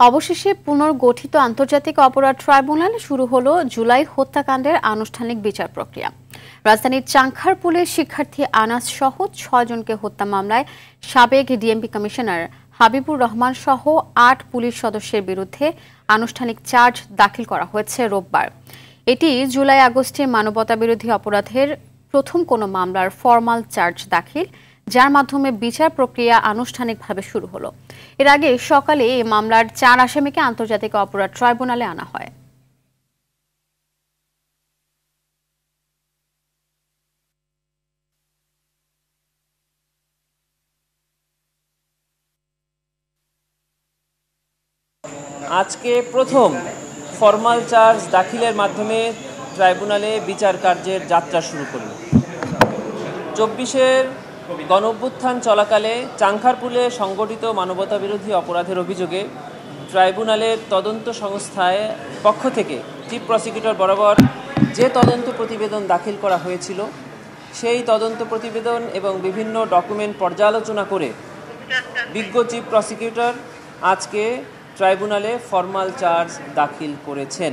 অবশেষে পুনর্গঠিত আন্তর্জাতিক অপরাধ ট্রাইব্যুনাল শুরু হলো জুলাই হত্যাকাণ্ডের আনুষ্ঠানিক বিচার প্রক্রিয়া। রাজধানীর চাংখারপুলের শিক্ষার্থী আনাস সহ ৬ জনকে হত্যা মামলায় সাবেক ডিএমপি কমিশনার হাবিবুর রহমান সহ ৮ পুলিশ সদস্যের বিরুদ্ধে আনুষ্ঠানিক চার্জ দাখিল করা হয়েছে রোববার। এটি জুলাই আগস্টে মানবতাবিরোধী অপরাধের প্রথম কোনো মামলার ফরমাল চার্জ দাখিল, যার মাধ্যমে বিচার প্রক্রিয়া আনুষ্ঠানিকভাবে শুরু হলো। এর আগে সকালে এই মামলার ৪ আসামিকে আন্তর্জাতিক অপরাধ ট্রাইব্যুনালে আনা হয়। আজকে প্রথম ফরমাল চার্জ দাখিলের মাধ্যমে ট্রাইব্যুনালে বিচার কার্যের যাত্রা শুরু করল। ২৪-এর গণঅভ্যুত্থান চলাকালে চাংখারপুলে সংগঠিত মানবতাবিরোধী অপরাধের অভিযোগে ট্রাইব্যুনালের তদন্ত সংস্থায় পক্ষ থেকে চিফ প্রসিকিউটর বরাবর যে তদন্ত প্রতিবেদন দাখিল করা হয়েছিল, সেই তদন্ত প্রতিবেদন এবং বিভিন্ন ডকুমেন্ট পর্যালোচনা করে বিজ্ঞ চিফ প্রসিকিউটর আজকে ট্রাইব্যুনালে ফরমাল চার্জ দাখিল করেছেন।